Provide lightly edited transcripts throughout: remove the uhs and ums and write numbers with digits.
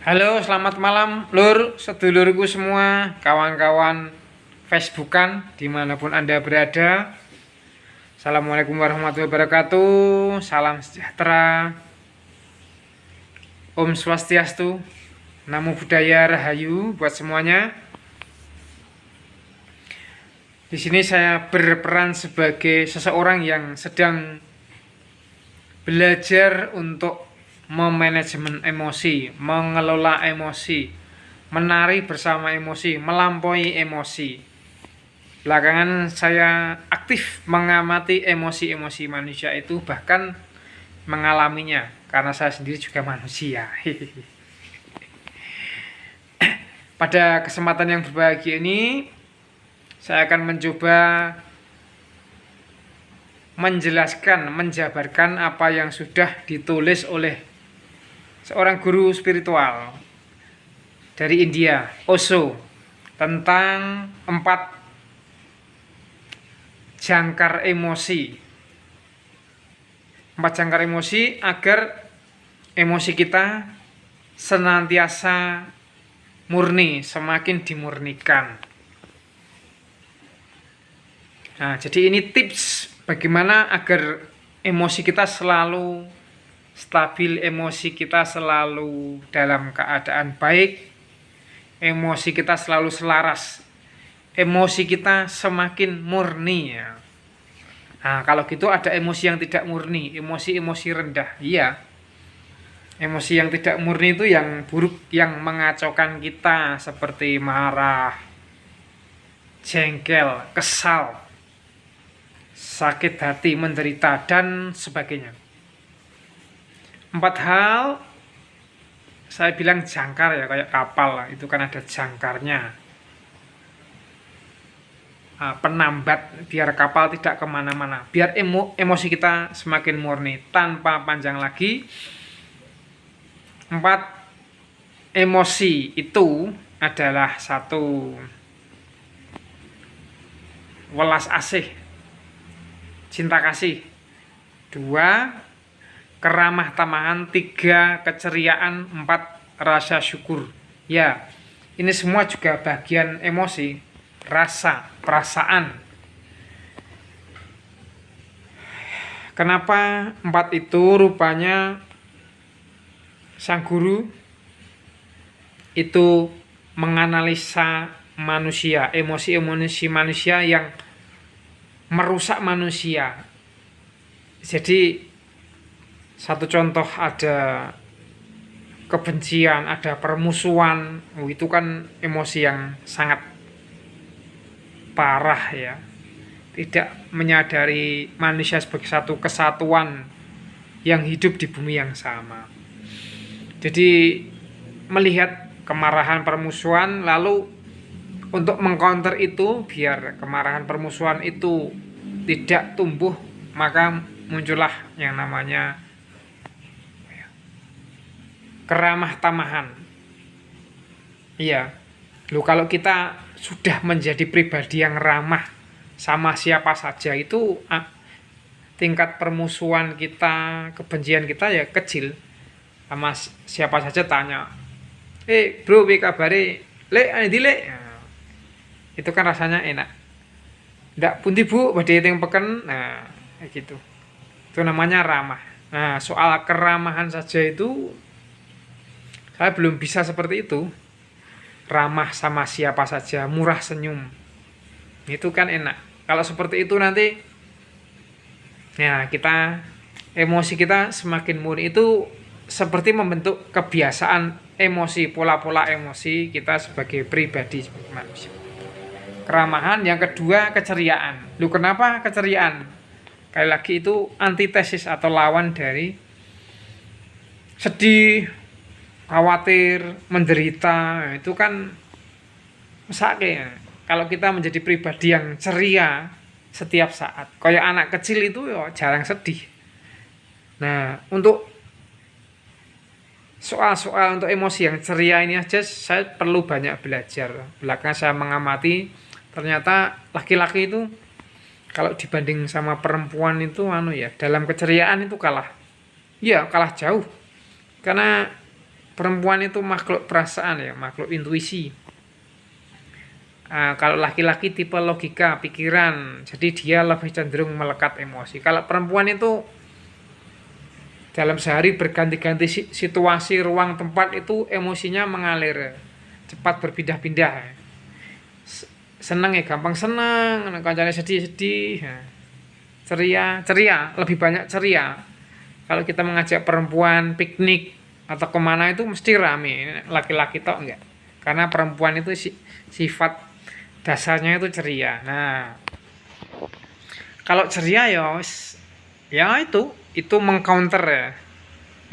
Halo, selamat malam, Lur, sedulurku semua, kawan-kawan Facebookan, dimanapun Anda berada. Assalamualaikum warahmatullahi wabarakatuh, salam sejahtera, Om Swastiastu, Namo Buddhaya, Rahayu buat semuanya. Di sini saya berperan sebagai seseorang yang sedang belajar untuk memanajemen emosi, mengelola emosi, menari bersama emosi, melampaui emosi. Belakangan saya aktif mengamati emosi-emosi manusia itu, bahkan mengalaminya, karena saya sendiri juga manusia. Pada kesempatan yang berbahagia ini, saya akan mencoba menjelaskan, menjabarkan apa yang sudah ditulis oleh seorang guru spiritual dari India, Osho, tentang 4 jangkar emosi. 4 jangkar emosi agar emosi kita senantiasa murni, semakin dimurnikan. Nah, jadi ini tips bagaimana agar emosi kita selalu stabil, emosi kita selalu dalam keadaan baik, emosi kita selalu selaras, emosi kita semakin murni ya. Nah, kalau gitu ada emosi yang tidak murni, emosi-emosi rendah. Iya. Emosi yang tidak murni itu yang buruk, yang mengacaukan kita, seperti marah, jengkel, kesal, sakit hati, menderita, dan sebagainya. 4 hal saya bilang jangkar ya, kayak kapal lah, itu kan ada jangkarnya, penambat biar kapal tidak kemana-mana, biar emosi kita semakin murni. Tanpa panjang lagi, 4 emosi itu adalah: 1, welas asih, cinta kasih; 2, keramah tamahan; 3, keceriaan; 4, rasa syukur. Ya, ini semua juga bagian emosi, rasa, perasaan. Kenapa 4 itu? Rupanya sang guru itu menganalisa manusia, emosi-emosi manusia yang merusak manusia. Jadi satu contoh, ada kebencian, ada permusuhan, itu kan emosi yang sangat parah ya. Tidak menyadari manusia sebagai satu kesatuan yang hidup di bumi yang sama. Jadi melihat kemarahan, permusuhan, lalu untuk mengcounter itu biar kemarahan, permusuhan itu tidak tumbuh, maka muncullah yang namanya keramah tamahan. Iya. Loh, kalau kita sudah menjadi pribadi yang ramah sama siapa saja, itu tingkat permusuhan kita, kebencian kita ya kecil. Sama siapa saja tanya, bro, piye kabare? Lek, ndi lek? Nah, itu kan rasanya enak. Ndak pundi bu, badhe teng peken. Nah, kayak gitu. Itu namanya ramah. Nah, soal keramahan saja itu saya belum bisa seperti itu. Ramah sama siapa saja, murah senyum, itu kan enak. Kalau seperti itu nanti ya kita, emosi kita semakin murni. Itu seperti membentuk kebiasaan emosi, pola-pola emosi kita sebagai pribadi, sebagai manusia. Keramahan. Yang kedua, keceriaan. Lu kenapa keceriaan? Sekali lagi, itu antitesis atau lawan dari sedih, khawatir, menderita. Itu kan mesake. Kalau kita menjadi pribadi yang ceria setiap saat, kayak anak kecil itu ya jarang sedih. Nah, untuk soal-soal untuk emosi yang ceria ini aja saya perlu banyak belajar. Belakangan saya mengamati, ternyata laki-laki itu kalau dibanding sama perempuan itu dalam keceriaan itu kalah. Iya, kalah jauh. Karena perempuan itu makhluk perasaan ya, makhluk intuisi. Kalau laki-laki tipe logika, pikiran, jadi dia lebih cenderung melekat emosi. Kalau perempuan itu dalam sehari berganti-ganti situasi, ruang, tempat, itu emosinya mengalir, cepat berpindah-pindah. Seneng ya gampang seneng, kancane sedih-sedih, ceria, lebih banyak ceria. Kalau kita mengajak perempuan piknik atau kemana itu mesti rame, laki-laki tok enggak. Karena perempuan itu sifat dasarnya itu ceria. Nah, kalau ceria ya itu mengcounter ya,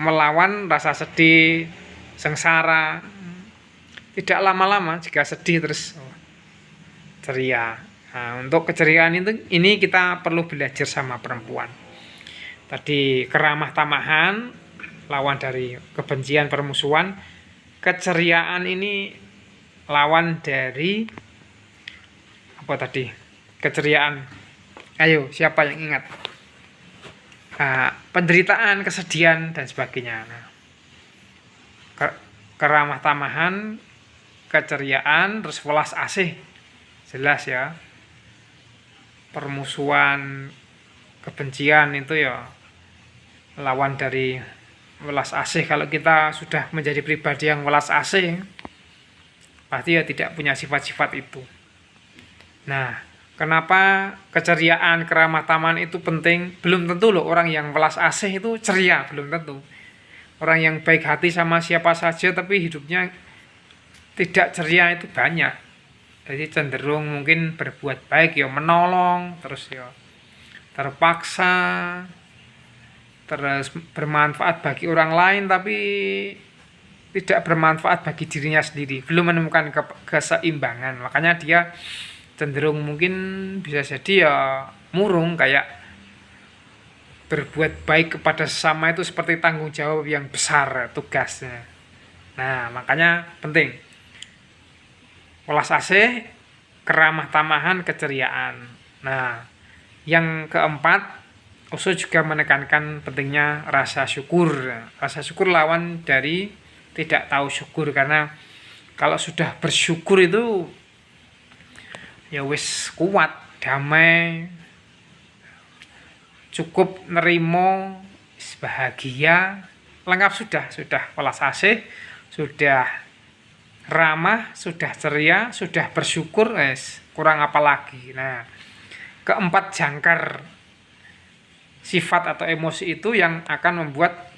melawan rasa sedih, sengsara. Tidak lama-lama jika sedih terus ceria. Nah, untuk keceriaan ini kita perlu belajar sama perempuan. Tadi keramah tamahan, lawan dari kebencian, permusuhan. Keceriaan ini lawan dari apa tadi? Keceriaan. Ayo, siapa yang ingat? Penderitaan, kesedihan dan sebagainya. Nah, keramah tamahan, keceriaan, terus welas asih, jelas ya. Permusuhan, kebencian itu ya lawan dari welas asih. Kalau kita sudah menjadi pribadi yang welas asih, pasti ya tidak punya sifat-sifat itu. Nah, kenapa keceriaan, keramah tamahan itu penting? Belum tentu loh orang yang welas asih itu ceria, belum tentu. Orang yang baik hati sama siapa saja tapi hidupnya tidak ceria itu banyak. Jadi cenderung mungkin berbuat baik ya, menolong, terus ya terpaksa, terus bermanfaat bagi orang lain tapi tidak bermanfaat bagi dirinya sendiri, belum menemukan keseimbangan. Makanya dia cenderung mungkin bisa jadi ya murung, kayak berbuat baik kepada sesama itu seperti tanggung jawab yang besar tugasnya. Nah, makanya penting welas asih, keramah tamahan, keceriaan. Nah, yang keempat, Osho juga menekankan pentingnya rasa syukur. Rasa syukur lawan dari tidak tahu syukur, karena kalau sudah bersyukur itu ya wis kuat, damai, cukup nerimo, bahagia, lengkap sudah welas asih, sudah ramah, sudah ceria, sudah bersyukur, kurang apa lagi. Nah, keempat jangkar sifat atau emosi itu yang akan membuat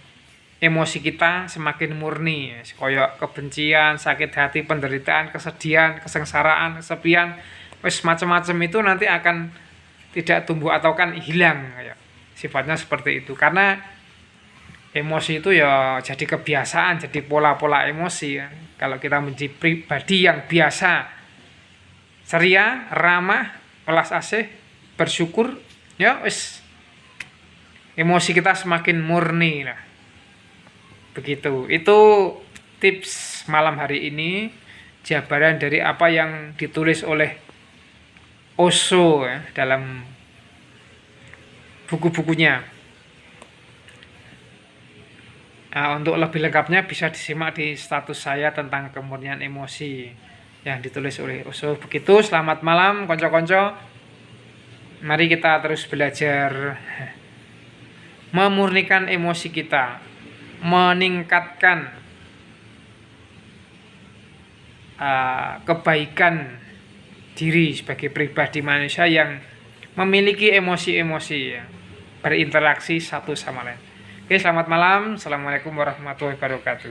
emosi kita semakin murni, kayak kebencian, sakit hati, penderitaan, kesedihan, kesengsaraan, kesepian, macam-macam itu nanti akan tidak tumbuh atau kan hilang, kayak sifatnya seperti itu. Karena emosi itu ya jadi kebiasaan, jadi pola-pola emosi ya. Kalau kita menjadi pribadi yang biasa ceria, ramah, welas asih, bersyukur, ya emosi kita semakin murni lah. Begitu. Itu tips malam hari ini, jabaran dari apa yang ditulis oleh Osho ya, dalam buku-bukunya. Nah, untuk lebih lengkapnya bisa disimak di status saya tentang kemurnian emosi yang ditulis oleh Osho. Begitu, selamat malam konco-konco. Mari kita terus belajar memurnikan emosi kita, meningkatkan kebaikan diri sebagai pribadi manusia yang memiliki emosi-emosi ya, berinteraksi satu sama lain. Oke, selamat malam. Assalamualaikum warahmatullahi wabarakatuh.